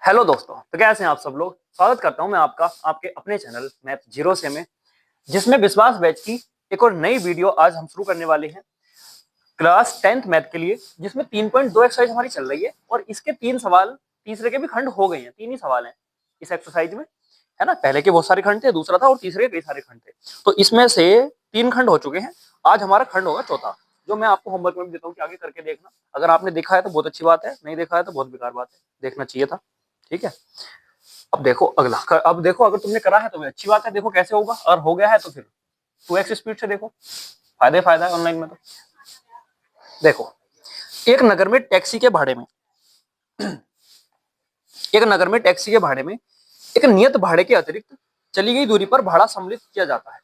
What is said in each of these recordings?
Hello दोस्तों, तो कैसे हैं आप सब लोग। स्वागत करता हूं मैं आपका आपके अपने चैनल मैथ जीरो से में, जिसमें विश्वास बैच की एक और नई वीडियो आज हम शुरू करने वाले हैं क्लास 10th मैथ के लिए, जिसमें 3.2 एक्सरसाइज हमारी चल रही है और इसके 3 सवाल तीसरे के भी खंड हो गए हैं। 3 ही सवाल हैं इस एक्सरसाइज में, है ना। पहले के बहुत सारे खंड थे, दूसरा था और तीसरे के कई सारे खंड थे, तो इसमें से 3 खंड हो चुके हैं। आज हमारा खंड होगा चौथा, जो मैं आपको होमवर्क में भी देता हूँ कि आगे करके देखना। अगर आपने देखा है तो बहुत अच्छी बात है, नहीं देखा है तो बहुत बेकार बात है, देखना चाहिए था। ठीक है, अब देखो अगला। अब देखो, अगर तुमने करा है तो अच्छी बात है, देखो कैसे होगा, और हो गया है तो फिर 2x स्पीड से देखो। फायदा है ऑनलाइन में। तो देखो, एक नगर में टैक्सी के भाड़े में एक नियत भाड़े के अतिरिक्त चली गई दूरी पर भाड़ा सम्मिलित किया जाता है।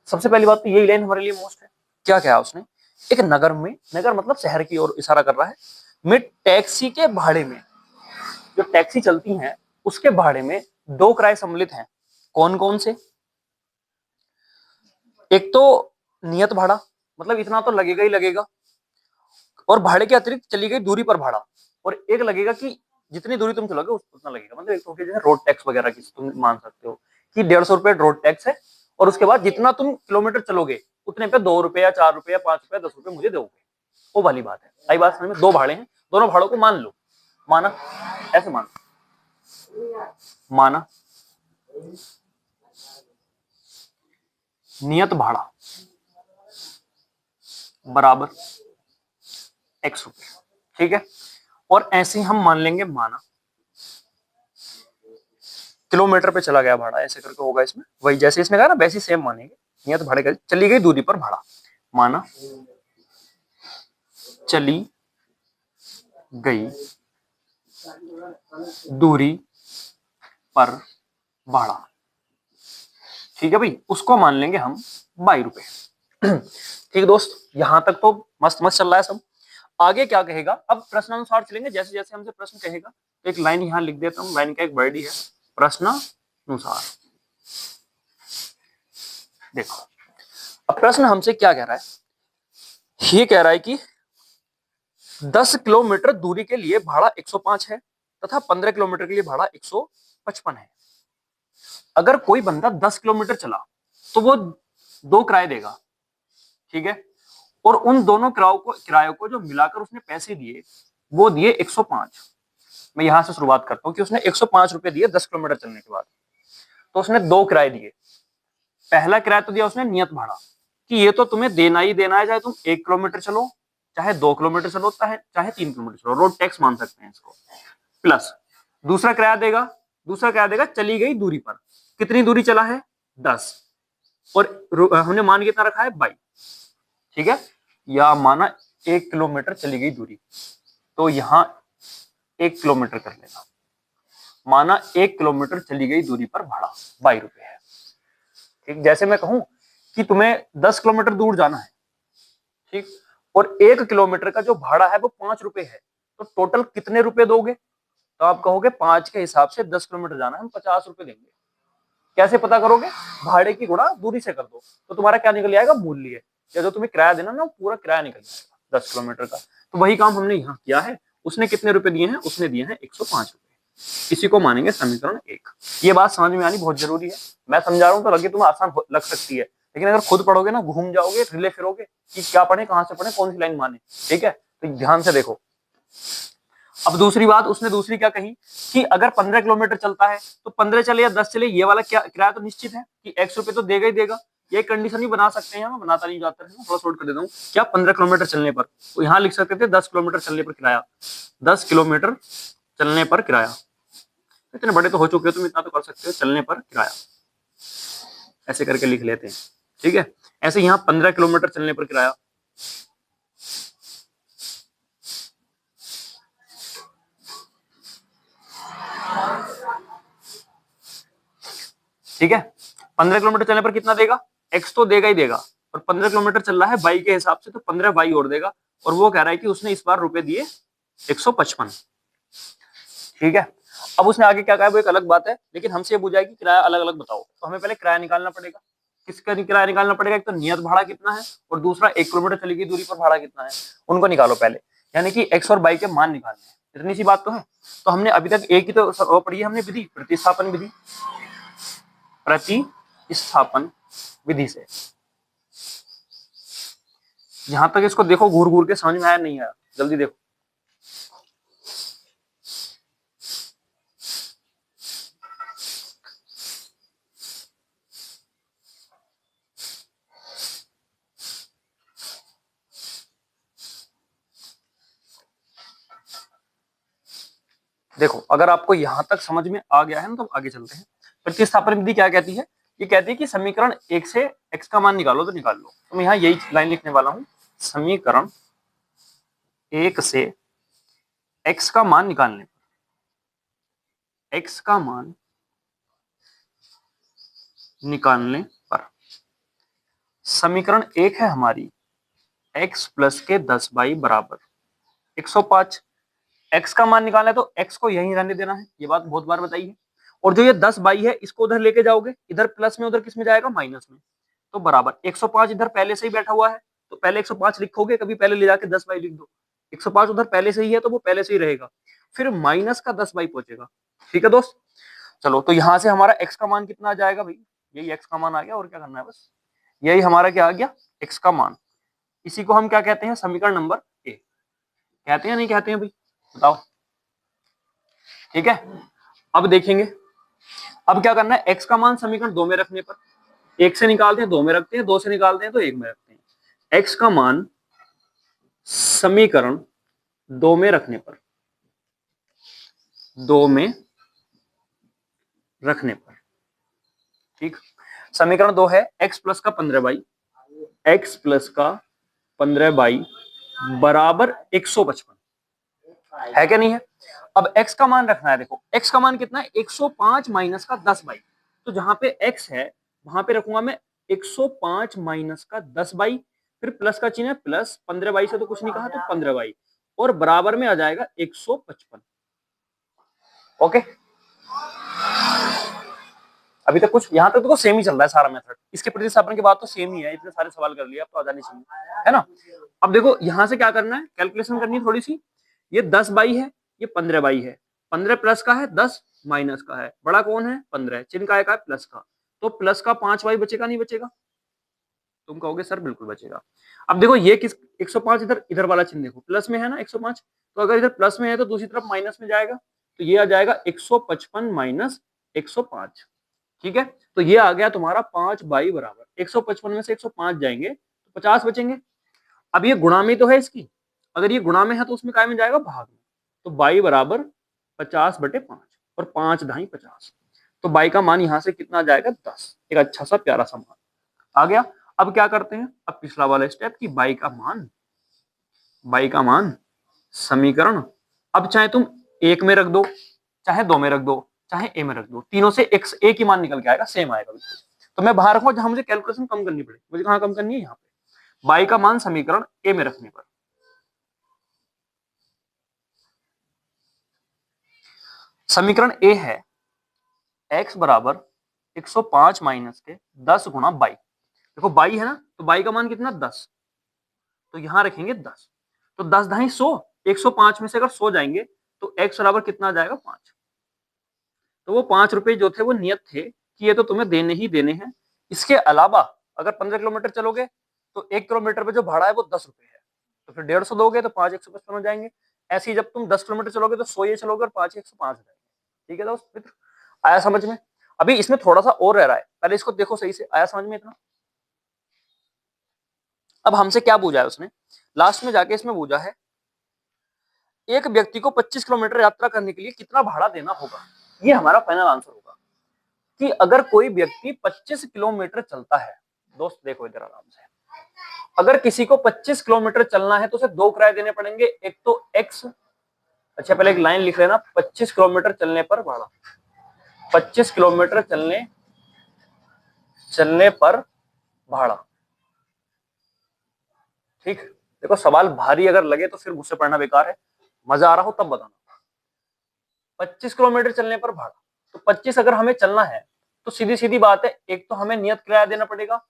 सबसे पहली बात तो यही लाइन हमारे लिए मोस्ट है। क्या कहा उसने, एक नगर में, नगर मतलब शहर की ओर इशारा कर रहा है, में टैक्सी के भाड़े में, जो टैक्सी चलती हैं उसके भाड़े में 2 किराए सम्मिलित हैं। कौन कौन से? एक तो नियत भाड़ा, मतलब इतना तो लगेगा ही लगेगा, और भाड़े के अतिरिक्त चली गई दूरी पर भाड़ा, और एक लगेगा कि जितनी दूरी तुम चलोगे उतना लगेगा। मतलब एक तो जैसे रोड टैक्स वगैरह की तुम मान सकते हो कि 150 रुपए रोड टैक्स है, और उसके बाद जितना तुम किलोमीटर चलोगे उतने पे 2 रुपए या 4 रुपए या 5 रुपए 10 रुपए मुझे दोगे। वो वाली बात है। आई बात समझ में? 2 भाड़े हैं, दोनों भाड़ों को मान लो, माना, ऐसे माना नियत भाड़ा बराबर x रुपए। ठीक है, और ऐसे हम मान लेंगे, माना किलोमीटर पे चला गया भाड़ा, ऐसे करके होगा इसमें। वही जैसे इसने कहा ना वैसे सेम मानेंगे। नियत भाड़े का चली गई दूरी पर भाड़ा, माना चली गई दूरी पर भाड़ा। ठीक है भाई, उसको मान लेंगे हम 22 रुपए। ठीक दोस्त, यहां तक तो मस्त मस्त चल रहा है सब। आगे क्या कहेगा, अब प्रश्नानुसार चलेंगे। जैसे जैसे हमसे प्रश्न कहेगा, तो एक लाइन यहां लिख देता हूं, लाइन का एक वर्ड ही है प्रश्नानुसार। देखो, अब प्रश्न हमसे क्या कह रहा है, ये कह रहा है कि 10 किलोमीटर दूरी के लिए भाड़ा 105 है तथा 15 किलोमीटर के लिए भाड़ा 155 है। अगर कोई बंदा 10 किलोमीटर चला तो वो 2 किराए देगा। ठीक है, और उन दोनों किरायों को जो मिलाकर उसने पैसे दिए वो दिए 105। मैं यहां से शुरुआत करता हूं कि उसने 105 रुपए दिए 10 किलोमीटर चलने के बाद, तो उसने 2 किराए दिए। पहला किराया तो दिया उसने नियत भाड़ा, कि ये तो तुम्हें देना ही देना है, चाहे तुम 1 किलोमीटर चलो, चाहे 2 किलोमीटर चलो, चाहे 3 किलोमीटर चलो, रोड टैक्स मान सकते हैं इसको। प्लस दूसरा किराया देगा चली गई दूरी पर। कितनी दूरी चला है? 10, और हमने मान कितना रखा है? 22। ठीक है, या माना 1 किलोमीटर चली गई दूरी, तो यहां 1 किलोमीटर कर लेगा। माना 1 किलोमीटर चली गई दूरी पर भाड़ा 22 रुपए है। ठीक, जैसे मैं कहूं कि तुम्हें 10 किलोमीटर दूर जाना है, ठीक, और 1 किलोमीटर का जो भाड़ा है वो 5 रुपए है, तो टोटल कितने रुपए दोगे? तो आप कहोगे 5 के हिसाब से 10 किलोमीटर जाना है, हम 50 रुपए देंगे। कैसे पता करोगे? भाड़े की गुणा दूरी से कर दो, तो तुम्हारा क्या निकल जाएगा? मूल्य। या जो तुम्हें किराया देना ना, पूरा किराया निकल जाएगा 10 किलोमीटर का। तो वही काम हमने यहाँ किया है। उसने कितने रुपए दिए हैं? उसने दिए हैं 105 रुपए। इसी को मानेंगे समीकरण 1। ये बात समझ में आनी बहुत जरूरी है। मैं समझा रहा हूँ तो लगे तुम्हें आसान लग सकती है, लेकिन अगर खुद पढ़ोगे ना घूम जाओगे, हिले फिरोगे कि क्या पढ़े, कहां से पढ़े, कौन सी लाइन माने। ठीक है, तो ध्यान से देखो। अब दूसरी बात उसने दूसरी क्या कही कि अगर 15 किलोमीटर चलता है तो 15 चले या 10 चले, ये वाला क्या किराया तो निश्चित है कि x रुपए तो देगा ही देगा। ये कंडीशन भी बना सकते हैं, मैं बनाता नहीं जाता है, थोड़ा शॉर्ट कर देता हूँ। क्या 15 किलोमीटर चलने पर, तो यहाँ लिख सकते थे 10 किलोमीटर चलने पर किराया, 10 किलोमीटर चलने पर किराया। इतने बड़े तो हो चुके हो तुम, इतना तो कर सकते हो, चलने पर किराया ऐसे करके लिख लेते हैं। ठीक है, ऐसे यहाँ 15 किलोमीटर चलने पर किराया। ठीक है, 15 किलोमीटर चलने पर कितना देगा? x तो देगा ही देगा, और 15 किलोमीटर चल रहा है बाई के हिसाब से, तो 15 बाई और देगा, और वो कह रहा है कि उसने इस बार रुपए दिए 155। ठीक है, अब उसने आगे क्या कहा वो एक अलग बात है, लेकिन हमसे पूछा है कि किराया अलग अलग बताओ, तो हमें पहले किराया निकालना पड़ेगा। किसका किराया निकालना पड़ेगा? एक तो नियत भाड़ा कितना है, और दूसरा 1 किलोमीटर चली गई दूरी पर भाड़ा कितना है, उनको निकालो पहले। यानी कि x और y के मान निकालने हैं। इतनी सी बात तो है। तो हमने अभी तक एक ही तो वो पढ़ी है हमने विधि, प्रतिस्थापन विधि। प्रतिस्थापन विधि से यहां तक इसको देखो, घूर घूर के समझ में आया नहीं आया, जल्दी देखो। देखो अगर आपको यहां तक समझ में आ गया है ना तो आगे चलते हैं। प्रतिस्थापन विधि क्या कहती है? ये कहती है कि समीकरण एक से x का मान निकालो तो निकाल लो। तो मैं यहाँ यही लाइन लिखने वाला हूं, समीकरण एक से x का मान निकालने पर, x का मान निकालने पर समीकरण एक है हमारी x प्लस के 10 बराबर 105। x का मान निकालना है तो x को यहीं रहने देना है, ये बात बहुत बार बताई है। और जो ये 10 है इसको उधर लेके जाओगे, इधर प्लस में उधर किस में जाएगा, माइनस में। तो बराबर 105 इधर पहले से ही बैठा हुआ है तो पहले 105 लिखोगे, कभी पहले ले जाके 10 लिख दो। 105 उधर पहले से ही है तो वो पहले से ही रहेगा, फिर माइनस का 10 पहुंचेगा। ठीक है दोस्त, चलो तो यहां से हमारा x का मान कितना आ जाएगा भाई, यही x का मान आ गया। और क्या करना है, बस यही हमारा क्या आ गया, x का मान। इसी को हम क्या कहते हैं, समीकरण नंबर ए। कहते हैं नहीं कहते हैं भाई, बताओ। ठीक है, अब देखेंगे अब क्या करना है। x का मान समीकरण 2 में रखने पर, 1 से निकालते हैं 2 में रखते हैं, 2 से निकालते हैं तो 1 में रखते हैं। x का मान समीकरण 2 में रखने पर, 2 में रखने पर, ठीक। समीकरण 2 है x प्लस का 15 x प्लस का 15 बराबर 155 है क्या नहीं है। अब x का मान रखना है। देखो x का मान कितना है, 105 माइनस का 10 तो जहां पे x है वहां पे रखूंगा मैं 105 माइनस का 10 फिर प्लस का चिन्ह है, प्लस 15 से तो कुछ नहीं कहा तो 15 और बराबर में आ जाएगा 155। ओके, अभी तक कुछ यहां तक तो सेम ही चल रहा है सारा मेथड। इसके प्रतिस्थापन के बाद तो सेम ही है, इतने सारे सवाल कर लिए, अब तो आजानी चाहिए है ना। अब देखो यहां से क्या करना है, कैलकुलेशन करनी है थोड़ी सी। ये 10 है, ये 15 है। 15 प्लस का है, 10 माइनस का है। बड़ा कौन है, 15। चिन्ह का है प्लस का, तो प्लस का 5 बचेगा नहीं बचेगा, तुम कहोगे सर बिल्कुल बचेगा। अब देखो ये किस 105 इधर, इधर वाला चिन्ह देखो प्लस में है ना 105, तो अगर इधर प्लस में है तो दूसरी तरफ माइनस में जाएगा, तो ये आ जाएगा 155 माइनस 105। ठीक है, तो ये आ गया तुम्हारा 5 बराबर 155 में से 105 जाएंगे तो 50 बचेंगे। अब ये गुणा में तो है इसकी, अगर ये गुणा में है तो उसमें काय में जाएगा, भाग में। तो बाई बराबर 50/5 और 5 ढाई 50, तो बाई का मान यहां से कितना आ जाएगा, 10। एक अच्छा सा प्यारा सा मान आ गया। अब क्या करते हैं, अब पिछला वाला स्टेप की बाई का मान समीकरण, अब चाहे तुम 1 में रख दो, चाहे 2 में रख दो, चाहे ए में रख दो, तीनों से एक ही मान निकल के आएगा, सेम आएगा। तो मैं बाहर रखूंगा जहां मुझे कैलकुलेशन कम करनी पड़े, मुझे कहां कम करनी है, यहाँ पे। बाई का मान समीकरण ए में रखने पर, समीकरण ए है x बराबर 105 माइनस के 10 गुणा बाई। देखो बाई है ना, तो बाई का मान कितना, 10, तो यहां रखेंगे 10। तो 10 ढाई 100, 105 में से अगर 100 जाएंगे तो x बराबर कितना आ जाएगा, 5। तो वो 5 रुपए जो थे वो नियत थे कि ये तो तुम्हें देने ही देने हैं। इसके अलावा अगर 15 किलोमीटर चलोगे तो 1 किलोमीटर पे जो भाड़ा है वो 10 रुपए है, तो फिर 150 दोगे तो 5 155 हो जाएंगे। ऐसे ही जब तुम 10 किलोमीटर चलोगे तो 100 ये चलोगे और 5 105 हो जाएंगे। ठीक है दोस्त मित्र, आया समझ में। अभी इसमें थोड़ा सा और रह रहा है, पहले इसको देखो सही से, आया समझ में इतना। अब हमसे क्या पूछा है उसने, लास्ट में जाके इसमें पूछा है एक व्यक्ति को 25 किलोमीटर यात्रा करने के लिए कितना भाड़ा देना होगा। ये हमारा फाइनल आंसर होगा कि अगर कोई व्यक्ति 25 किलोमीटर चलता है, दोस्त देखो इधर आराम से, अगर किसी को 25 किलोमीटर चलना है तो उसे 2 किराए देने पड़ेंगे। एक तो x, अच्छा पहले एक लाइन लिख लेना, 25 किलोमीटर चलने पर भाड़ा, 25 किलोमीटर चलने पर भाड़ा। ठीक, देखो सवाल भारी अगर लगे तो फिर मुझसे पढ़ना बेकार है, मजा आ रहा हो तब बताना। 25 किलोमीटर चलने पर भाड़ा, तो 25 अगर हमें चलना है तो सीधी सीधी बात है, एक तो हमें नियत किराया देना पड़ेगा,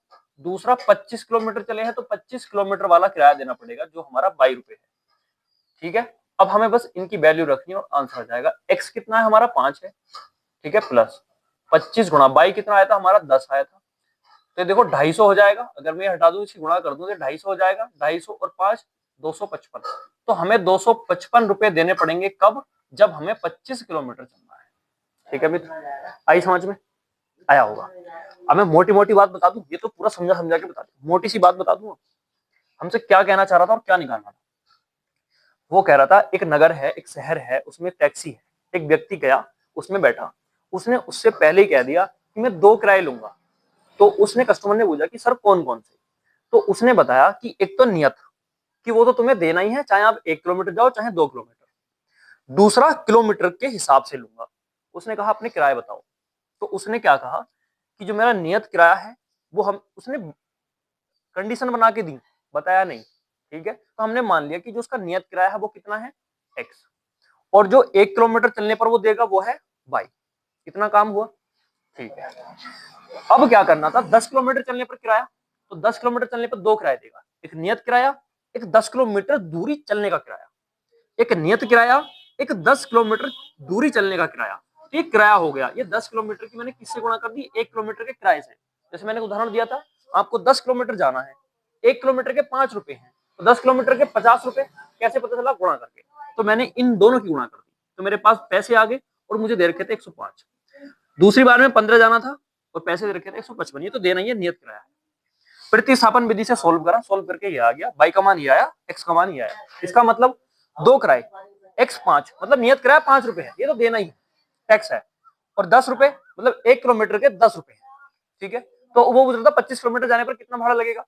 दूसरा 25 किलोमीटर चले हैं तो 25 किलोमीटर वाला किराया देना पड़ेगा जो हमारा 22 रुपए है। ठीक है, अब हमें बस इनकी वैल्यू रखनी है और आंसर आ जाएगा। x कितना है हमारा 5 है, ठीक है, प्लस 25 गुणा बाई कितना आया था हमारा 10 आया था, तो देखो 250 हो जाएगा। अगर मैं हटा दूं इसे गुणा कर दूं तो 250 हो जाएगा, 250 और 5 255। तो हमें 255 रुपए देने पड़ेंगे कब, जब हमें 25 किलोमीटर चलना है। ठीक है मित्र, आई समझ में आया होगा। अब मैं मोटी मोटी बात बता दूं, ये तो पूरा समझा समझा के बता दूं, मोटी सी बात बता दूं हमसे क्या कहना चाह रहा था और क्या निकालना था। वो कह रहा था एक नगर है, एक शहर है, उसमें टैक्सी है, एक व्यक्ति गया उसमें बैठा, उसने उससे पहले ही कह दिया कि मैं 2 किराए लूंगा। तो उसने कस्टमर ने पूछा कि सर कौन कौन से, तो उसने बताया कि एक तो नियत कि वो तो तुम्हें देना ही है, चाहे आप 1 किलोमीटर जाओ चाहे 2 किलोमीटर। दूसरा किलोमीटर के हिसाब से लूंगा। उसने कहा अपने किराए बताओ। तो उसने क्या कहा कि जो मेरा नियत किराया है वो हम उसने कंडीशन बना के दी, बताया नहीं। ठीक है, तो हमने मान लिया कि जो उसका नियत किराया है वो कितना है x, और जो 1 किलोमीटर चलने पर वो देगा वो है y। कितना काम हुआ, ठीक है। अब क्या करना था, 10 किलोमीटर चलने पर किराया, तो 10 किलोमीटर चलने पर 2 किराया देगा, एक नियत किराया, एक 10 किलोमीटर दूरी चलने का किराया। एक नियत किराया, एक 10 किलोमीटर दूरी चलने का किराया। तो ये किराया हो गया, ये 10 किलोमीटर की मैंने किससे गुणा कर दी, 1 किलोमीटर के किराए से। जैसे मैंने उदाहरण दिया था, आपको 10 किलोमीटर जाना है, 1 किलोमीटर के 5 रुपए हैं, तो 10 किलोमीटर के 50 रुपए कैसे पता चला, गुणा करके। तो मैंने इन दोनों की गुणा कर दी, तो मेरे पास पैसे आ गए और मुझे दे रखे थे 105। दूसरी बार में 15 जाना था और पैसे दे रखे थे 155, ये तो देना ही है, नियत किराया है। प्रतिस्थापन विधि से सोल्व करा, सोल्व करके ये आ गया, बाई का मान ये आया, एक्स का मान ये आया। इसका मतलब 2 किराए, एक्स 5, मतलब नियत किराया 5 रुपए है, ये तो देना ही है, टैक्स है, और 10 रुपए मतलब 1 किलोमीटर के 10 रुपए। ठीक है, तो वो पूछ रहा था 25 किलोमीटर जाने पर कितना भाड़ा लगेगा,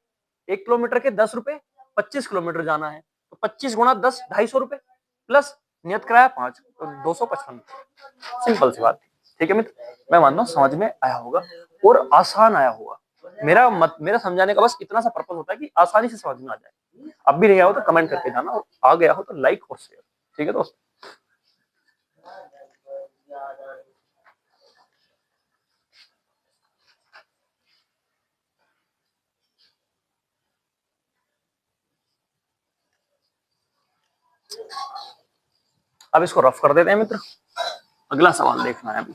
1 किलोमीटर के 10 रुपए, 25 किलोमीटर जाना है तो 25 गुणा 10 250 रुपए, प्लस नियत किराया 5 तो 255। सिंपल सी बात थी। ठीक है मित्र, मैं मानता हूँ समझ में आया होगा और आसान आया होगा। मेरा समझाने का बस इतना सा पर्पस होता है कि आसानी से समझ में आ जाए। अब भी नहीं आया हो तो कमेंट करके जाना, और आ गया हो तो लाइक और शेयर। ठीक है दोस्त, अब इसको रफ कर देते हैं मित्र, अगला सवाल देखना है अभी।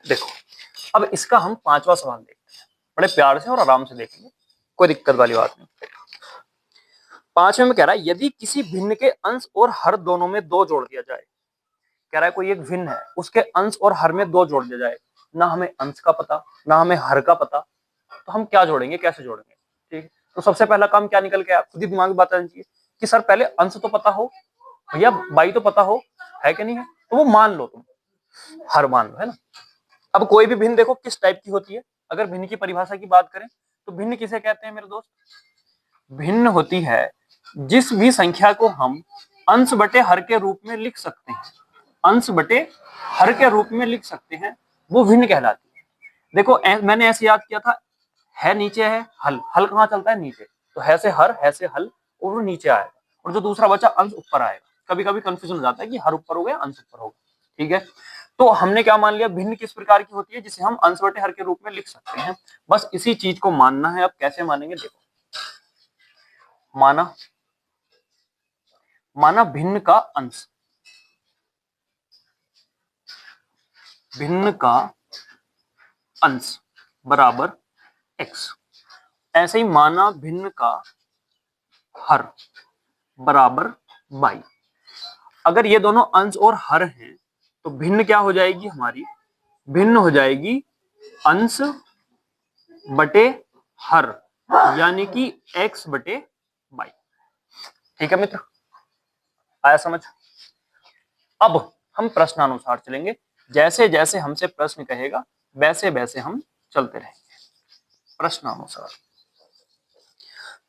देखो, अब इसका हम 5वां सवाल देखते हैं, बड़े प्यार से और आराम से देखेंगे, कोई दिक्कत वाली बात नहीं। 5वें में कह रहा है यदि किसी भिन्न के अंश और हर दोनों में 2 जोड़ दिया जाए। कह रहा है कोई एक भिन्न है, उसके अंश और हर में 2 जोड़ दिया जाए, ना हमें अंश का पता ना हमें हर का पता, तो हम क्या जोड़ेंगे, कैसे जोड़ेंगे। ठीक है, तो सबसे पहला काम क्या निकल के आया, खुद ही दिमाग में बात आनी चाहिए कि सर पहले अंश तो पता हो भैया, बाई तो पता हो, है कि नहीं है, तो वो मान लो, तुम हर मान लो, है ना। अब कोई भी भिन्न देखो किस टाइप की होती है, अगर भिन्न की परिभाषा की बात करें तो भिन्न किसे कहते हैं मेरे दोस्त, भिन्न होती है जिस भी संख्या को हम अंश बटे हर के रूप में लिख सकते हैं, अंश बटे हर के रूप में लिख सकते हैं, वो भिन्न कहलाती है। देखो मैंने ऐसे याद किया था, है नीचे है हल, हल कहाँ चलता है नीचे, तो है से हर, है से हल, और वो नीचे आएगा, और जो दूसरा बचा अंश ऊपर आएगा। कभी कभी कंफ्यूजन हो जाता है कि हर ऊपर हो गया अंश ऊपर हो गया। ठीक है, तो हमने क्या मान लिया, भिन्न किस प्रकार की होती है, जिसे हम अंश बटे हर के रूप में लिख सकते हैं, बस इसी चीज को मानना है। अब कैसे मानेंगे देखो, माना माना भिन्न का अंश, भिन्न का अंश बराबर x, ऐसे ही माना भिन्न का हर बराबर y। अगर ये दोनों अंश और हर हैं तो भिन्न क्या हो जाएगी हमारी, भिन्न हो जाएगी अंश बटे हर, यानी कि x बटे y। ठीक है मित्र, आया समझ। अब हम प्रश्नानुसार चलेंगे, जैसे जैसे हमसे प्रश्न कहेगा वैसे वैसे हम चलते रहेंगे। प्रश्नानुसार,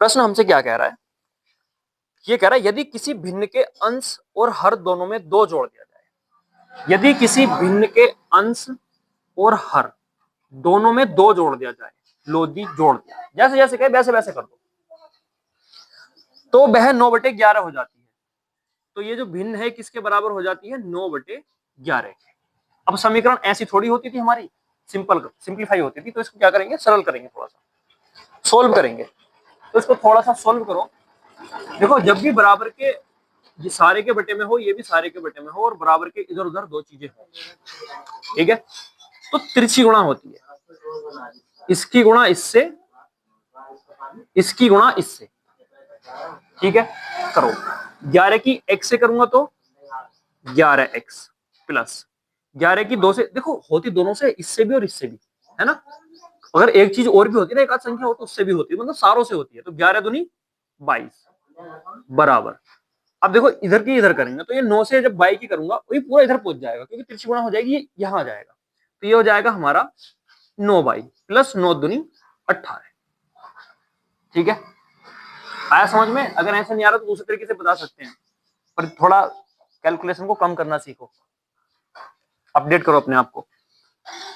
प्रश्न हमसे क्या कह रहा है, ये कह रहा है यदि किसी भिन्न के अंश और हर दोनों में 2 जोड़ दिया जाए, यदि किसी भिन्न के अंश और हर दोनों में 2 जोड़ दिया जाए, लो दी जोड़ दिया, जैसे जैसे कहे वैसे वैसे कर दो। तो वह 9/11 हो जाती है। तो ये जो भिन्न है किसके बराबर हो जाती है? 9/11। अब समीकरण ऐसी थोड़ी होती थी हमारी, सिंप्लीफाई होती थी। तो इसको क्या करेंगे? सरल करेंगे, थोड़ा सा सोल्व करेंगे। तो इसको थोड़ा सा सोल्व करो। देखो, जब भी बराबर के ये सारे के बटे में हो, ये भी सारे के बटे में हो, और बराबर के इधर उधर दो चीजें हो, ठीक है, तो तिरछी गुणा होती है। इसकी गुणा इससे, इसकी गुणा इससे, ठीक है। करो, 11 की x से करूंगा तो 11x प्लस 11 की 2 से, देखो होती दोनों से, इससे भी और इससे भी, है ना। अगर एक चीज और भी होती है ना, एक आध संख्या हो तो उससे भी होती है, मतलब सारों से होती है। तो 11 दूनी 22 बराबर। अब देखो, इधर की इधर करेंगे तो ये 9 से जब 22 की करूंगा वही पूरा इधर पहुंच जाएगा, क्योंकि तिरछी गुणा हो जाएगी, ये यहां आ जाएगा। तो ये हो जाएगा हमारा 9/22 प्लस 9 दूनी 18, ठीक है। आया समझ में? अगर ऐसा नहीं आ रहा तो दूसरे तरीके से बता सकते हैं, पर थोड़ा कैलकुलेशन को कम करना सीखो, अपडेट करो अपने आप को।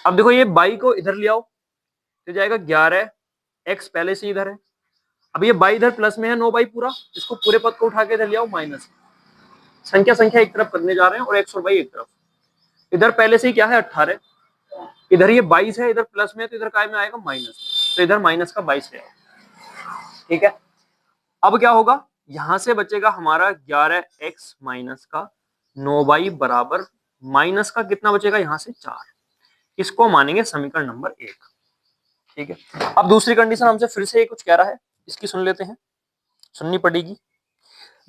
अब देखो, ये 22 को इधर ले आओ तो जाएगा 11, x पहले से इधर है। अब ये 22 इधर प्लस में है, 9/22 पूरा, इसको पूरे पद को उठा के इधर ले आओ माइनस। संख्या संख्या एक तरफ करने जा रहे हैं और x और y एक तरफ। इधर पहले से ही क्या है? 18, इधर ये 22 है, इधर प्लस में है, तो इधर काय में आएगा? माइनस। तो इधर माइनस का 22 है, ठीक है। अब क्या होगा? यहां से बचेगा हमारा 11x माइनस का 9/22 बराबर माइनस का कितना बचेगा? यहां से 4। इसको मानेंगे समीकरण नंबर 1, ठीक है। अब दूसरी कंडीशन हमसे फिर से कुछ कह रहा है, इसकी सुन लेते हैं, सुननी पड़ेगी।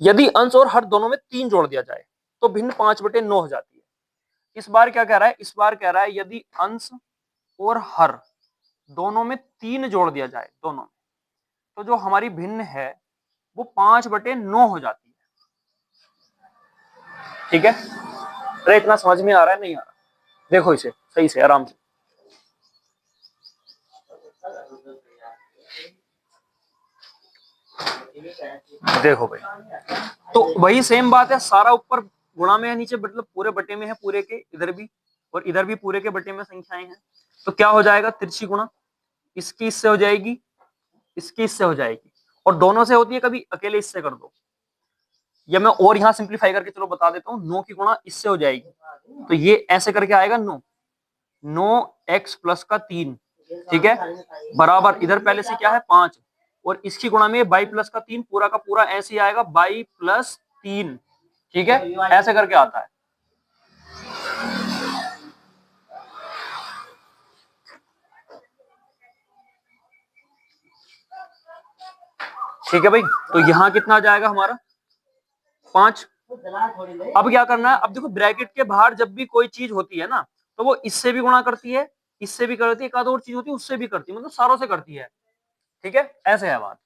यदि अंश और हर दोनों में 3 जोड़ दिया जाए तो भिन्न 5/9 हो जाती है। इस बार क्या कह रहा है? इस बार कह रहा है यदि अंश और हर दोनों में 3 जोड़ दिया जाए, दोनों में, तो जो हमारी भिन्न है वो 5/9 हो जाती है, ठीक है। अरे इतना समझ में आ रहा है? नहीं आ रहा? देखो इसे सही से, आराम से। देखो भाई, तो वही सेम बात है, सारा ऊपर गुणा में है, नीचे मतलब पूरे बटे में है, पूरे के इधर भी और इधर भी पूरे के बटे में संख्याएं हैं। तो क्या हो जाएगा? तिरछी गुणा, इसकी इससे हो जाएगी, इसकी इससे हो जाएगी, और दोनों से होती है, कभी अकेले इससे कर दो, या मैं और यहां सिंप्लीफाई करके चलो बता देता हूँ। 9 की गुणा इससे हो जाएगी, तो ये ऐसे करके आएगा 9x प्लस का 3, ठीक है, बराबर इधर पहले से क्या है? 5, और इसकी गुणा में 22 प्लस का 3, पूरा का पूरा ऐसे ही आएगा 22 प्लस 3, ठीक है, ऐसे करके आता है। ठीक है भाई, तो यहां कितना आ जाएगा हमारा? 5। अब क्या करना है? अब देखो, ब्रैकेट के बाहर जब भी कोई चीज होती है ना, तो वो इससे भी गुणा करती है, इससे भी करती है, एक आध और चीज होती है उससे भी करती है, मतलब सारों से करती है, ठीक है, ऐसे है बात।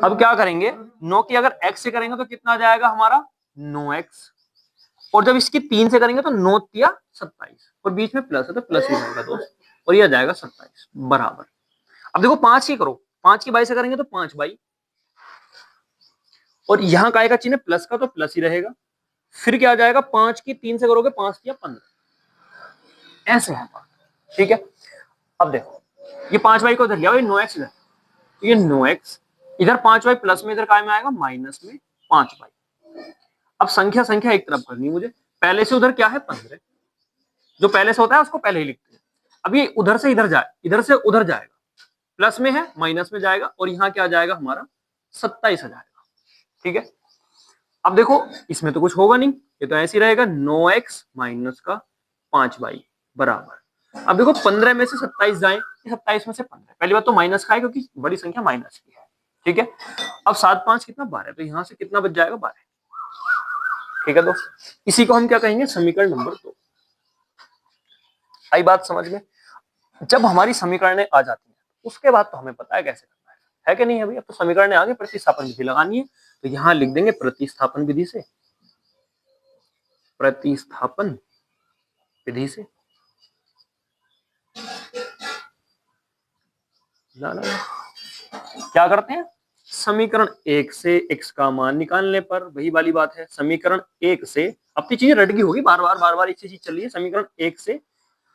अब क्या करेंगे? 9 की अगर x से करेंगे तो कितना आ जाएगा हमारा? 9x, और जब इसकी 3 से करेंगे तो 9 तिया 27, और बीच में प्लस है तो प्लस ही रहेगा दोस्त, और ये आ जाएगा 27 बराबर। अब देखो 5 की करो, 5 की 22 से करेंगे तो 5/22, और यहां का आएगा चिन्ह प्लस का तो प्लस ही रहेगा। फिर क्या आ जाएगा? 5 की 3 से करोगे 5 तिया 15, ऐसे है बात, ठीक है। अब देखो, ये 5/22 को इधर लिया, 9x इधर, तो ये 9x इधर 5/22 प्लस में, इधर काय में आएगा? माइनस में 5/22। अब संख्या संख्या एक तरफ करनी मुझे, पहले से उधर क्या है? 15, जो पहले से होता है उसको पहले ही लिखते हैं। अब ये उधर से इधर जाए, इधर से उधर जाएगा, प्लस में है माइनस में जाएगा, और यहाँ क्या आ जाएगा हमारा? 27 आ जाएगा, ठीक है। अब देखो, इसमें तो कुछ होगा नहीं, ये तो ऐसे ही रहेगा 9x माइनस का 5/22 बराबर। अब देखो 15 में से 27 जाए, 27 में से 15, पहली बात तो माइनस का है क्योंकि बड़ी संख्या माइनस की है, ठीक है। अब 7 5 कितना? 12, तो यहां से कितना बच जाएगा? 12, ठीक है दोस्त। इसी को हम क्या कहेंगे? समीकरण नंबर 2। आई बात समझ में? जब हमारी समीकरणें आ जाती हैं उसके बाद तो हमें पता है कैसे करना है कि नहीं? अभी अब तो समीकरणें आगे, प्रतिस्थापन विधि लगानी है, तो यहां लिख देंगे प्रतिस्थापन विधि से, प्रतिस्थापन विधि से ला ला ला। क्या करते हैं? समीकरण 1 से x का मान निकालने पर, वही वाली बात है, समीकरण 1 से, अब तो चीजें रट गई होगी, बार बार एक चीज चल रही है। समीकरण 1 से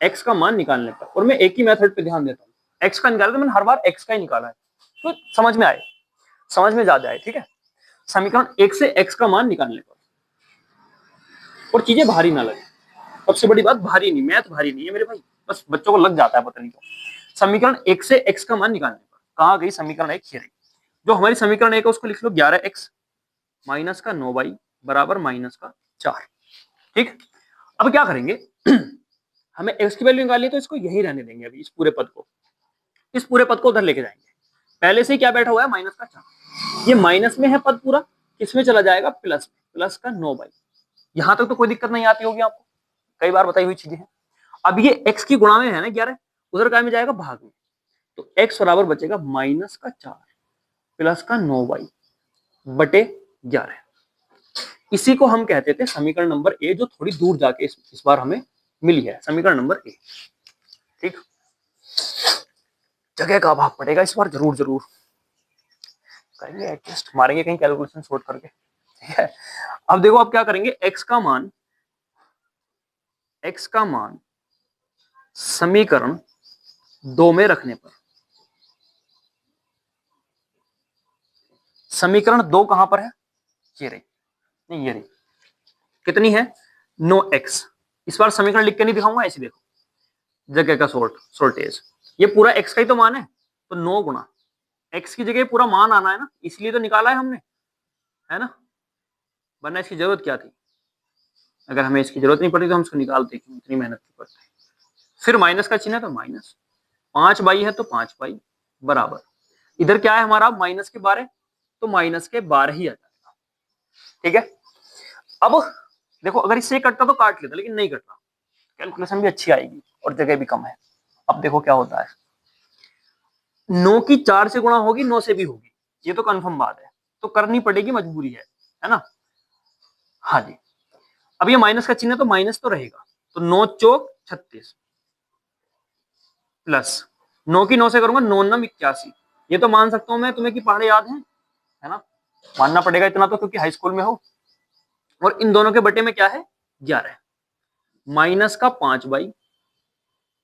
x का मान निकालने पर, और मैं एक ही मेथड पे ध्यान देता हूँ, x का निकाला तो मैंने हर बार x का ही निकाला है, तो समझ में आए। समझ में ज्यादा है, ठीक है। समीकरण 1 से x का मान निकालने पर, और चीजें भारी ना लगे, सबसे बड़ी बात भारी नहीं, मैथ भारी नहीं है मेरे भाई, बस बच्चों को लग जाता है पता नहीं क्यों। समीकरण 1 से x का मान निकालने पर, कहाँ गई समीकरण 1, ये रही। जो हमारी समीकरण 1 है उसको लिख लो 11x माइनस का 9y बराबर माइनस का 4, ठीक। अब क्या करेंगे, हमें x की वैल्यू निकालनी है तो इसको यही रहने देंगे अभी, इस पूरे पद को, इस पूरे पद को उधर लेके जाएंगे। पहले से ही क्या बैठा हुआ है, माइनस का 4, ये माइनस में है पद पूरा, किसमें चला जाएगा, प्लस में, प्लस का 9y। यहां तक तो कोई दिक्कत नहीं आती होगी आपको, कई बार बताई हुई चीजें हैं। अब ये x की गुणा में है ना 11, उधर काय में जाएगा, भाग में, तो x बराबर बचेगा माइनस का 4 प्लस का 9y बटे 11। इसी को हम कहते थे समीकरण नंबर ए, जो थोड़ी दूर जाके इस बार हमें मिली है, समीकरण नंबर ए, ठीक। जगह का अभाव पड़ेगा इस बार, जरूर जरूर करेंगे एडजस्ट, मारेंगे कहीं कैलकुलेशन शॉर्ट करके, ठीक है। अब देखो अब क्या करेंगे, x का मान समीकरण 2 में रखने पर, समीकरण 2 कहां पर है, ये रही, नहीं ये रही, कितनी है, 9x। इस बार समीकरण लिख के नहीं दिखाऊंगा, ऐसे देखो, जगह का शॉर्टेज, ये पूरा x का ही तो मान है, तो 9 गुना x की जगह पूरा मान आना है ना, इसलिए तो निकाला है हमने, है ना, वरना इसकी जरूरत क्या थी, अगर हमें इसकी जरूरत नहीं पड़ी तो हम इसको निकालते क्यों, इतनी मेहनत क्यों करते। फिर माइनस का चिन्ह है तो माइनस, 5y है तो 5y बराबर, इधर क्या है हमारा माइनस के 12, तो माइनस के 12 ही आ जाएगा, ठीक है। अब देखो अगर इससे कटता तो काट लेता, लेकिन नहीं कट रहा, कैलकुलेशन भी अच्छी आएगी और जगह भी कम है। अब देखो क्या होता है, 9 की 4 से गुणा होगी, 9 से भी होगी, ये तो कंफर्म बात है, तो करनी पड़ेगी, मजबूरी है ना। हाँ जी, अब ये माइनस का चिन्ह है तो माइनस तो रहेगा, तो 9 चौक 36 प्लस 9 की 9 से करूंगा 9 9 81, ये तो मान सकता हूं मैं तुम्हें कि पहाड़े याद है ना, मानना पड़ेगा इतना तो, क्योंकि हाई स्कूल में हो। और इन दोनों के बटे में क्या है, 11, माइनस का 5y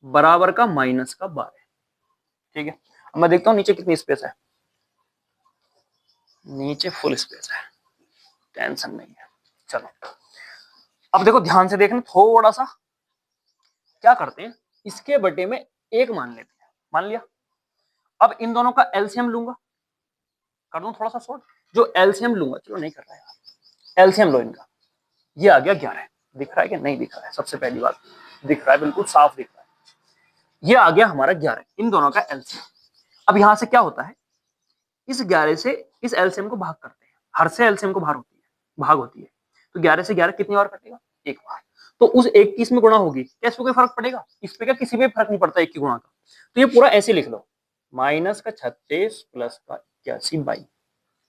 बराबर का माइनस का 12, ठीक है। अब मैं देखता हूं नीचे कितनी स्पेस है, नीचे फुल स्पेस है, टेंशन नहीं है। चलो अब देखो ध्यान से देखना थोड़ा सा, क्या करते हैं, इसके बटे में 1 मान लेते हैं, मान लिया। अब इन दोनों का एलसीएम लूंगा, कर दूं थोड़ा सा शॉर्ट, जो एलसीएम लूंगा, चलो नहीं कर रहा है, एलसीएम लो इनका, ये आ गया 11, दिख रहा है कि नहीं दिख रहा है, सबसे पहली बात दिख रहा है, बिल्कुल साफ दिख रहा है, ये आ गया हमारा 11, इन दोनों का एलसीएम। अब यहां से क्या होता है, इस 11 से इस एलसीएम को भाग करते हैं, हर से एलसीएम को भाग होती है, तो 11 से 11 कितनी बार कटेगा, एक बार, तो उस एक की इसमें गुणा होगी, क्या इसमें कोई फर्क पड़ेगा, इस पे क्या किसी में फर्क नहीं पड़ता एक की गुणा का, तो ये पूरा ऐसे लिख लो, माइनस का 36 प्लस का 81 बाई,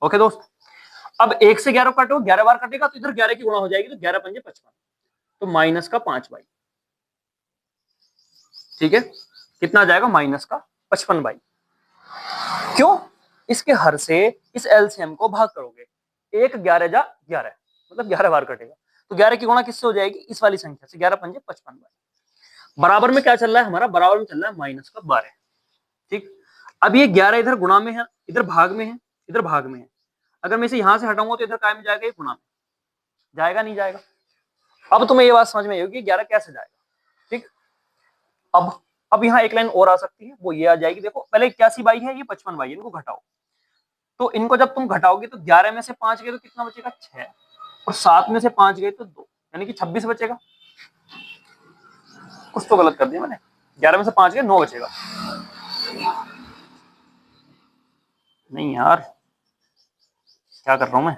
ओके दोस्त। अब 1 से 11 काटो, 11 बार कटेगा तो इधर 11 की गुणा हो जाएगी, तो 11 पंजे 55, तो माइनस का 5 बाई, ठीक है, कितना आ जाएगा, माइनस का 55 बाई। क्यों, इसके हर से इस एलसीएम को भाग करोगे, 1 11 जा 11, मतलब 11 बार कटेगा, तो 11 की गुणा किससे हो जाएगी, इस वाली संख्या से, 11 पंजे 55 बाई। बराबर में क्या चल रहा है हमारा, बराबर में चल रहा है माइनस का 12, ठीक। अब ये 11 इधर गुणा में है, इधर भाग में है, इधर भाग में है, अगर मैं इसे यहां से हटाऊंगा तो इधर काय में जाएगा, ये गुणा में जाएगा, नहीं जाएगा। अब तुम्हें ये बात समझ में आएगी 11 कैसे जाएगा, ठीक। अब यहाँ एक लाइन और आ सकती है, वो ये आ जाएगी, देखो पहले 81 बाई है, ये 55 बाई है, इनको घटाओ, तो इनको जब तुम घटाओगे तो 11 में से 5 गए तो कितना बचेगा, 6, और 7 में से 5 गए तो 2, यानी कि 26 बचेगा। कुछ तो गलत कर दिया मैंने, 11 में से 5 गए 9 बचेगा, नहीं यार क्या कर रहा हूं मैं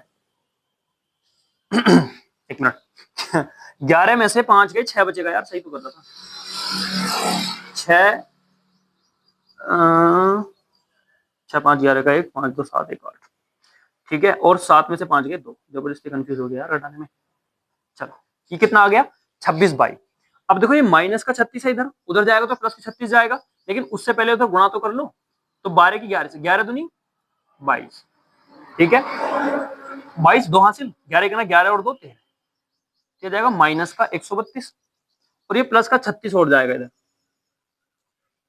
एक मिनट 11 में से 5 गए 6 बचेगा यार, सही तो कर रहा था, 6 6 5 11 का 1 5 2 7 1 8, ठीक है, और 7 में से 5 गए 2, जबरदस्ती कंफ्यूज हो गया यार घटाने में। चलो ये कितना आ गया, 26 बाई। अब देखो ये माइनस का 36 है, इधर उधर जाएगा तो प्लस का 36 जाएगा, लेकिन उससे पहले उधर गुणा तो कर लो, तो 12 की 11 से 11 दूनी 22, ठीक है, 22 दो हासिल, 11 के ना 11 और 2 13, ये जाएगा माइनस का 132, और ये प्लस का 36 और जाएगा इधर,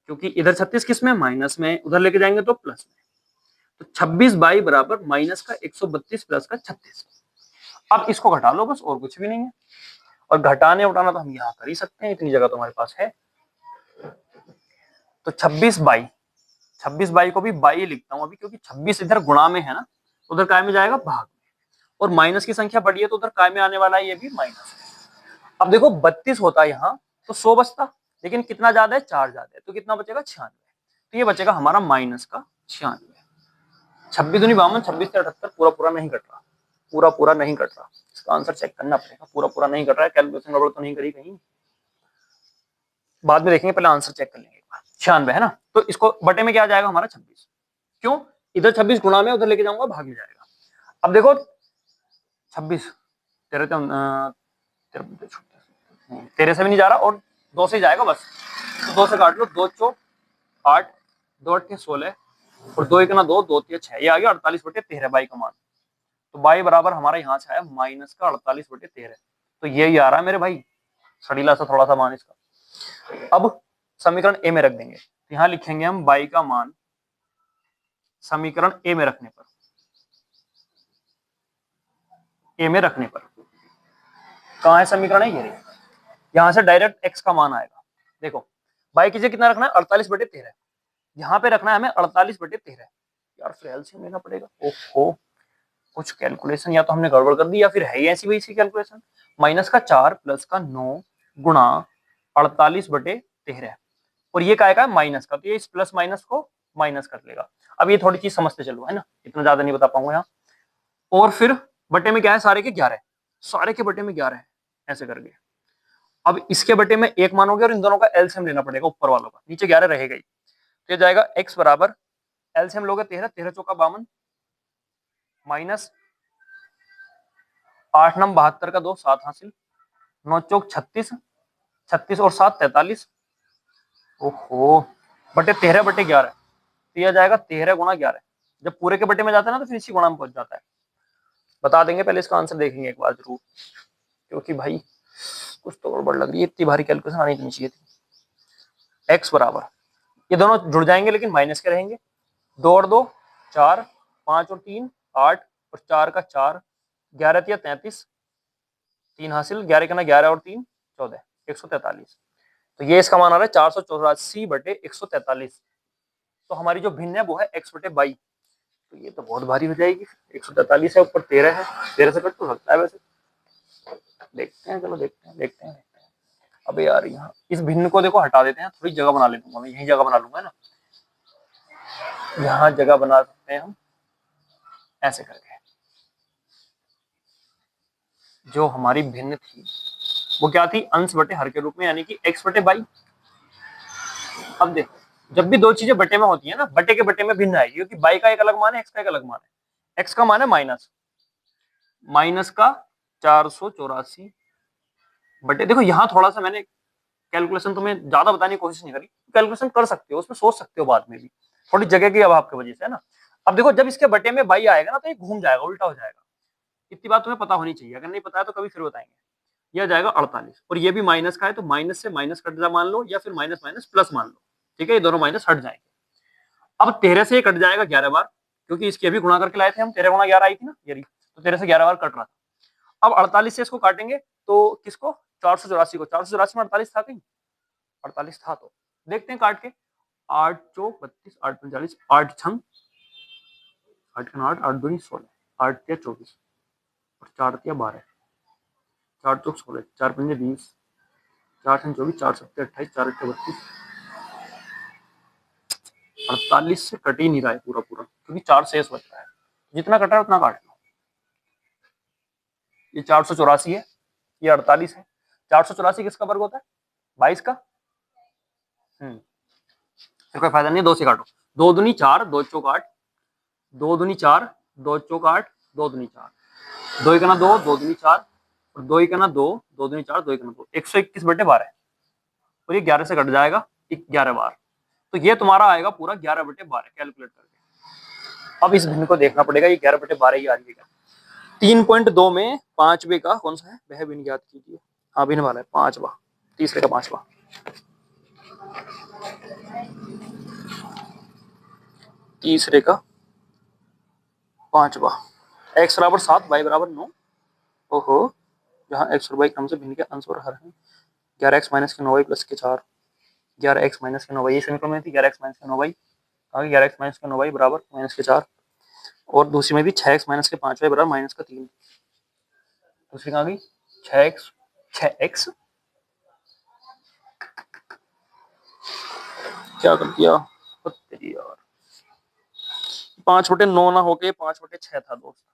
क्योंकि इधर 36 किस में, माइनस में, उधर लेके जाएंगे तो प्लस में, तो 26 बाई बराबर माइनस का 132 प्लस का 36। अब इसको घटा लो बस, और कुछ भी नहीं है। और घटाने उठाना तो हम यहाँ कर ही सकते हैं, इतनी जगह तो हमारे पास है। तो 26 बाई को भी बाई लिखता हूं अभी, क्योंकि 26 इधर गुणा में है ना, उधर काय में जाएगा भाग में, और माइनस की संख्या बढ़ी है तो उधर काय में आने वाला है, ये भी माइनस है। अब देखो 32 होता है यहाँ तो 100 बचता, लेकिन कितना ज्यादा है, 4 ज्यादा है, तो कितना बचेगा 96। तो ये बचेगा हमारा माइनस का 96। 26 दूनी 52, 26 से 78, पूरा पूरा नहीं कट रहा, पूरा पूरा नहीं कट रहा। इसका आंसर चेक करना पड़ेगा, पूरा पूरा नहीं कट रहा है, कैलकुलेशन गड़बड़ तो नहीं करी कहीं, बाद में देखेंगे, पहले आंसर चेक कर लेंगे एक बार। 96 है ना, तो इसको बटे में क्या आ जाएगा हमारा 26। क्यों, इधर 26 गुणा में, उधर लेके जाऊंगा भाग में जाएगा। अब देखो 26 तेरह तेरह से भी नहीं जा रहा, और 2 से जाएगा बस, तो 2 से काट लो, 2 चौक 8, 2 8 16, और 2 1 ना 2, 2 3 6, ये आ गया 48/13 बाई का मान। तो बाई बराबर हमारा यहाँ से आया माइनस का 48/13। तो यही आ रहा है मेरे भाई, सड़ीला सा थोड़ा सा मान इसका। अब समीकरण ए में रख देंगे, यहाँ लिखेंगे हम बाई का मान समीकरण ए में रखने पर, ए में रखने पर कहाँ है समीकरण, ये रही, यहां से डायरेक्ट एक्स का मान आएगा। देखो बाई कीजिए, कितना रखना है 48/13, यहाँ पे रखना है हमें 48/13। यार फिर एलसीएम लेना पड़ेगा, ओहो कुछ कैलकुलेशन या तो हमने गड़बड़ कर दी, या फिर है ही ऐसी वैसी कैलकुलेशन। माइनस का 4 प्लस का 9 गुणा 48/13, और ये काय का है माइनस का, तो ये इस प्लस माइनस को माइनस कर लेगा। अब ये थोड़ी चीज समझते चलो, है ना, इतना ज्यादा नहीं बता पाऊंगा यहाँ। और फिर बटे में क्या है, सारे के 11, सारे के बटे में 11 है, ऐसे करके। अब इसके बटे में 1 मानोगे, और इन दोनों का एलसीएम लेना पड़ेगा, ऊपर वालों का, नीचे 11 रहेगा ही। तो ये जाएगा x बराबर, एलसीएम लोगे 13, 13 चौका 52, माइनस 8 नम 72 का 2, 7 हासिल, 9 चौक 36, 36 और 7 43, ओहो बटे 13/11। तो यह जाएगा 13 गुणा 11। जब पूरे के बटे में जाता है ना, तो फिर इसी गुणा में पहुंच जाता है। बता देंगे, पहले इसका आंसर देखेंगे एक बार जरूर, क्योंकि भाई कुछ तो गड़बड़ लग रही है, इतनी भारी कैलकुलेशन आनी नहीं चाहिए थी। x बराबर, ये दोनों जुड़ जाएंगे लेकिन माइनस के रहेंगे, 2 और 2 4, 5 और 3 8, और 4 का 4, 11 या 33, 3 हासिल, 11 का ना 11 और 3 14, 143। तो ये इसका मान आ रहा है 484/143। तो हमारी जो भिन्न है वो है x/22। तो ये तो बहुत भारी हो जाएगी, 143 है, ऊपर 13 है, 13 से कट तो सकता है वैसे, देखते हैं, चलो देखते हैं। अबे यार यहाँ इस भिन्न को देखो हटा देते हैं, थोड़ी जगह बना लेता हूँ मैं, यही जगह बना लूंगा ना, यहाँ जगह बना सकते हैं हम ऐसे करके। जो हमारी भिन्न थी वो क्या थी, अंश बटे हर के रूप में, यानी कि x/22। अब देखो जब भी दो चीजें बटे में होती है ना, बटे के बटे में भिन्न आएगी, क्योंकि बाई का एक अलग मान है, एक्स का एक अलग मान है। एक्स का मान है माइनस का 484 बटे, देखो यहाँ थोड़ा सा मैंने कैलकुलेशन तुम्हें ज्यादा बताने की कोशिश नहीं करी, कैलकुलेशन कर सकते हो, उसमें सोच सकते हो बाद में भी, थोड़ी जगह के अभाव की वजह से, है ना। अब देखो जब इसके बटे में बाई आएगा ना, तो ये घूम जाएगा, उल्टा हो जाएगा। इतनी बात तुम्हें पता होनी चाहिए, अगर नहीं पता है तो कभी फिर बताएंगे। यह जाएगा 48, और ये भी माइनस का है, तो माइनस से माइनस कट जा मान लो, या फिर माइनस माइनस प्लस मान लो, ठीक है, ये दोनों माइनस हट जाएंगे। अब 13 से ये कट जाएगा 11 बार, क्योंकि इसकी अभी गुणा करके लाए थे हम, 13 गुणा 11 आई थी ना ये, तो 13 से 11 बार कट रहा था। अब 48 से इसको काटेंगे, तो किसको, 484 को, 484 में 48 था कहीं, 48 था, तो देखते हैं काट के, 8 चौक 32, 8 45, 8 छंग 8 का 8, 8 दूनी 16, 8 या 24, और 4 या 12, 4 चौक 16, 4 पंजे 20, 4 छंग 24, 4 सत्ते 28, 4 अट्ठे 32। 48 से कट ही नहीं रहा है पूरा पूरा, क्योंकि 4 शेष बच रहा है, जितना कटा है उतना काट लो। ये 484 है, ये 48 है। 484 किसका वर्ग होता है, 22 का। फिर कोई फायदा नहीं, 2 से काटो, 2 दूनी 4, 2 चौक 8, 2 दूनी 4, 2 चौक 8, 2 दूनी 4, 2 एक ना 2, 2 दूनी 4, और 2 एक ना 2, 2 दूनी 4, 2 एक ना 2, 121/12, और ये 11 से कट जाएगा 11 बार। तो ये तुम्हारा आएगा पूरा 11/12 कैलकुलेट करके। अब इस भिन्न को देखना पड़ेगा, ये 11/12 ही आ रही है। 3.2 में 5वें का कौन सा है, वह भिन्न ज्ञात कीजिए। हाँ भिन्न वाला है 5वां, तीसरे का 5वां, तीसरे का पांचवा, x बराबर 7, y बराबर 9। ओहो, जहाँ x और y क्रम से भिन्न के अंश और हर हैं। 11x माइनस के 9y प्लस के 4, 11x माइनस के 9y, ये समीकरण में थी 11x माइनस के 9y, आगे 11x माइनस के 9y बराबर माइनस के 4, और दूसरी में भी 6x माइनस के 5y बराबर माइनस का 3। दूसरी कहाँ गई? 6x क्या कर दिया तेरी यार, 5/9 ना होके 5/6 था दोस्त,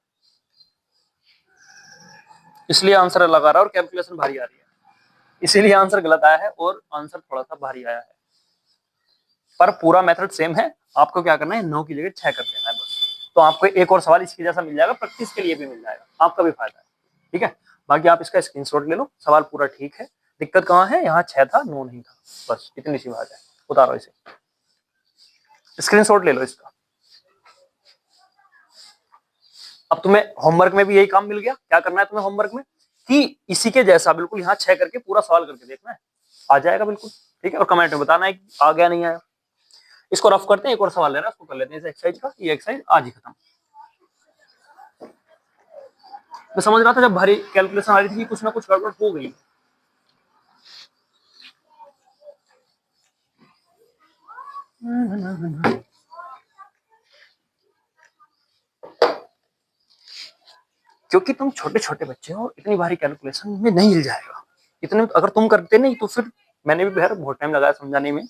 इसलिए आंसर अलग आ रहा है और कैलकुलेशन भारी आ रही है, इसीलिए आंसर गलत आया है और आंसर थोड़ा सा भारी आया है, पर पूरा मेथड सेम है। आपको क्या करना है, 9 की जगह 6 कर देना है बस। तो आपको एक और सवाल इसके जैसा मिल जाएगा, प्रैक्टिस के लिए भी मिल जाएगा, आपका भी फायदा है। ठीक है, बाकी आप इसका स्क्रीनशॉट ले लो, सवाल पूरा ठीक है। दिक्कत कहाँ है, यहाँ 6 था 9 नहीं था, बस इतनी सी बात है। उतारो इसे, स्क्रीनशॉट ले लो इसका। अब तुम्हें होमवर्क में भी यही काम मिल गया। क्या करना है तुम्हें होमवर्क में, कि इसी के जैसा बिल्कुल यहाँ 6 करके पूरा सवाल करके देखना है, आ जाएगा बिल्कुल। ठीक है, और कमेंट में बताना है कि आ गया नहीं आया। इसको रफ करते हैं, एक और सवाल ले रहा है उसको कर लेते हैं इस एक्सरसाइज का। ये एक्सरसाइज आज ही खत्म। मैं समझ रहा था जब भारी कैलकुलेशन आ रही थी कुछ ना कुछ गड़बड़ हो गई। क्योंकि तुम छोटे छोटे बच्चे हो, इतनी भारी कैलकुलेशन में नहीं हिल जाएगा। इतने अगर तुम करते नहीं तो फिर मैंने भी यार बहुत टाइम लगाया समझाने में,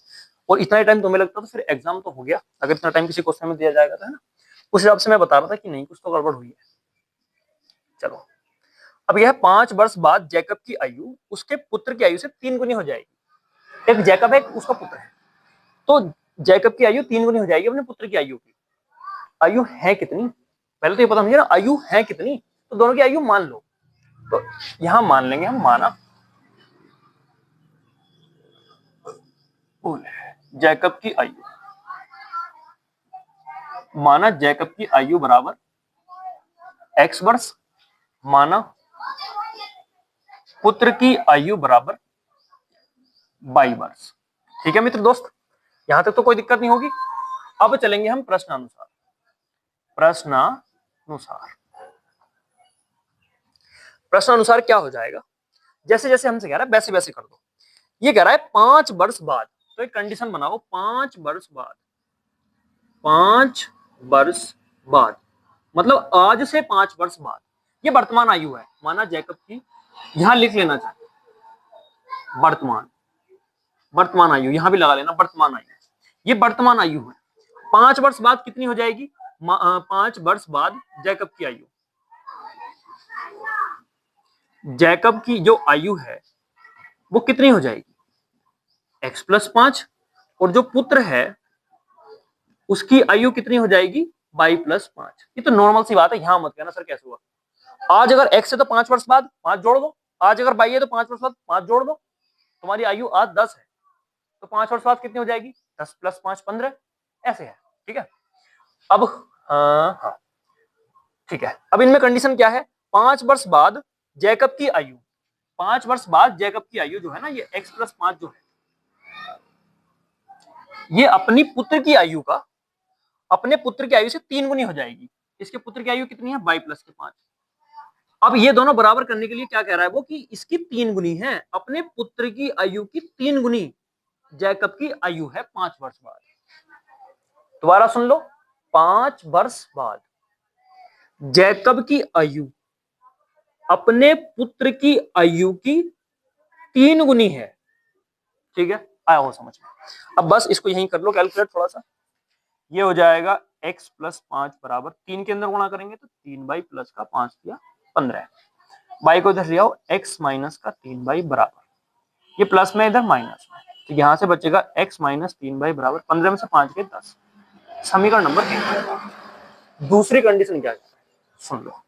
और इतना टाइम तुम्हें लगता तो फिर एग्जाम तो हो गया। अगर इतना टाइम किसी क्वेश्चन में दिया जाएगा तो, है ना। उस हिसाब से मैं बता रहा था कि नहीं कुछ तो गड़बड़ हुई है। चलो, अब यह 5 वर्ष बाद जैकब की आयु उसके पुत्र की आयु से 3 गुनी हो जाएगी। एक जैकब है, उसका पुत्र है, तो जैकब की आयु 3 गुनी हो जाएगी अपने पुत्र की आयु की। आयु है कितनी, पहले तो ये पता नहीं ना आयु है कितनी, तो दोनों की आयु मान लो। तो यहां मान लेंगे हम, माना जैकब की आयु, माना जैकब की आयु बराबर x वर्ष, माना पुत्र की आयु बराबर y वर्ष। ठीक है मित्र दोस्त, यहां तक तो कोई दिक्कत नहीं होगी। अब चलेंगे हम प्रश्नानुसार। प्रश्नानुसार प्रश्नानुसार क्या हो जाएगा, जैसे जैसे हमसे कह रहा है वैसे वैसे कर दो। ये कह रहा है 5 वर्ष बाद, तो एक कंडीशन बनाओ, 5 वर्ष बाद, 5 वर्ष बाद मतलब आज से 5 वर्ष बाद। ये वर्तमान आयु है, माना जैकब की, यहां लिख लेना चाहिए वर्तमान, वर्तमान आयु यहां भी लगा लेना वर्तमान आयु, ये वर्तमान आयु है। 5 वर्ष बाद कितनी हो जाएगी, 5 वर्ष बाद जैकब की आयु, जैकब की जो आयु है वो कितनी हो जाएगी, x + 5, और जो पुत्र है उसकी आयु कितनी हो जाएगी, y + 5। ये तो नॉर्मल सी बात है, यहां मत कहना सर कैसे हुआ। आज अगर x है तो 5 वर्ष बाद 5 जोड़ दो, आज अगर y है तो 5 वर्ष बाद 5 जोड़ दो। तुम्हारी आयु आज 10 है, तो 5 वर्ष बाद कितनी हो जाएगी, 10 + 5 15, ऐसे है। ठीक है, अब हाँ ठीक है, अब इनमें कंडीशन क्या है, 5 वर्ष बाद जैकब की आयु, 5 वर्ष बाद जैकब की आयु जो है ना, ये x + 5 जो है, ये अपनी पुत्र की आयु का, अपने पुत्र की आयु से 3 गुनी हो जाएगी। इसके पुत्र की आयु कितनी है, y + 5। अब ये दोनों बराबर करने के लिए क्या कह रहा है वो, कि इसकी 3 गुनी है, अपने पुत्र की आयु की 3 गुनी जैकब की आयु है 5 वर्ष बाद। दोबारा सुन लो, 5 वर्ष बाद जैकब की आयु अपने पुत्र की आयु की 3 गुनी है। ठीक है, आया हो समझ में। अब बस इसको यहीं कर लो कैलकुलेट थोड़ा सा, ये हो जाएगा x + 5 बराबर 3 के अंदर गुणा करेंगे तो 3y + का 5 दिया 15, y को इधर ले आओ, x - का 3y बराबर, ये प्लस में इधर माइनस में, तो यहां से बचेगा x - 3y बराबर 15 में से 5 के 10। समीकरण नंबर 1। दूसरी कंडीशन क्या है सुन लो,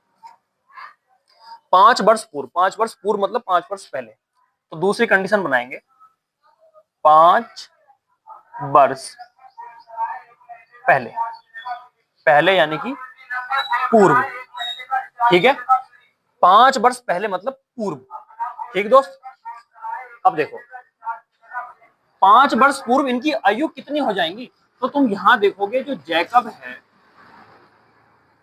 5 वर्ष पूर्व, 5 वर्ष पूर्व मतलब 5 वर्ष पहले, तो दूसरी कंडीशन बनाएंगे 5 वर्ष पहले, पहले यानी कि पूर्व। ठीक है, 5 वर्ष पहले मतलब पूर्व। ठीक दोस्त, अब देखो 5 वर्ष पूर्व इनकी आयु कितनी हो जाएंगी, तो तुम यहां देखोगे जो जैकब है,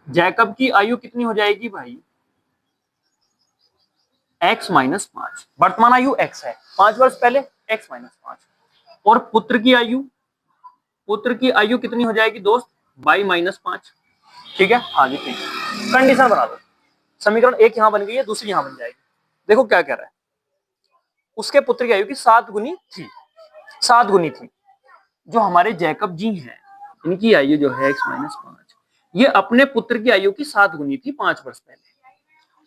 जैकब की आयु कितनी हो जाएगी भाई, x माइनस 5। वर्तमान आयु x है, 5 वर्ष पहले x माइनस 5। और पुत्र की आयु कितनी हो जाएगी दोस्त, y माइनस 5। ठीक है, आगे कंडीशन बना दो। समीकरण एक यहां बन गई है, दूसरी यहां बन जाएगी। देखो क्या कह रहा है, उसके पुत्र की आयु की 7 गुनी थी, 7 गुनी थी। जो हमारे जैकब जी हैं, इनकी आयु जो है x माइनस 5, ये अपने पुत्र की आयु की 7 गुनी थी 5 वर्ष पहले,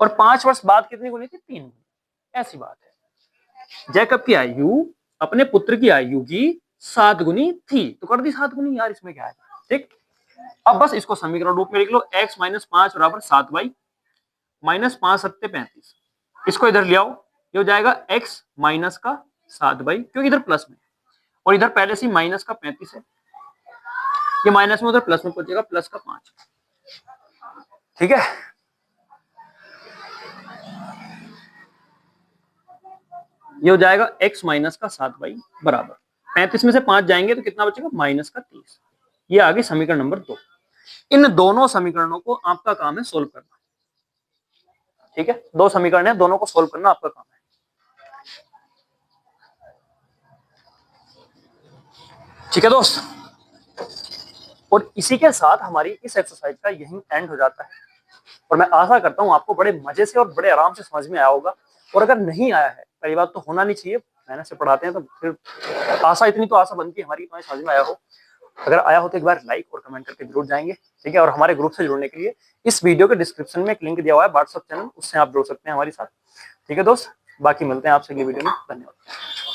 और 5 वर्ष बाद कितनी गुनी थी, 3 गुनी। ऐसी बात है, जैकब की आयु अपने पुत्र की आयु की 7 गुनी थी, तो कर दी 7 गुनी यार, इसमें क्या है। ठीक, अब बस इसको समीकरण रूप में लिख लो, x माइनस 5 बराबर 7y माइनस 5 सत्ते 35। इसको इधर ले आओ, ये हो जाएगा x माइनस का 7y, क्योंकि इधर प्लस में और इधर पहले से माइनस का 35 है, ये माइनस में उधर प्लस में पहुंचेगा, प्लस का 5। ठीक है, ये हो जाएगा x माइनस का 7y बराबर 35 में से 5 जाएंगे तो कितना बचेगा, माइनस का 30। ये आ गई समीकरण नंबर 2। इन दोनों समीकरणों को आपका काम है सोल्व करना। ठीक है, 2 समीकरण है, दोनों को सोल्व करना आपका काम है। ठीक है दोस्त, और इसी के साथ हमारी इस एक्सरसाइज का यही एंड हो जाता है। और मैं आशा करता हूं आपको बड़े मजे से और बड़े आराम से समझ में आया होगा। और अगर नहीं आया है, पहली बात तो होना नहीं चाहिए, मेहनत से पढ़ाते हैं तो फिर आशा, इतनी तो आशा बनती है हमारी, तुम्हें समझ में आया हो। अगर आया हो तो एक बार लाइक और कमेंट करके जरूर जाएंगे। ठीक है, और हमारे ग्रुप से जुड़ने के लिए इस वीडियो के डिस्क्रिप्शन में एक लिंक दिया हुआ है व्हाट्सएप चैनल, उससे आप जुड़ सकते हैं हमारे साथ। ठीक है दोस्त, बाकी मिलते हैं आपसे अगली वीडियो में। धन्यवाद।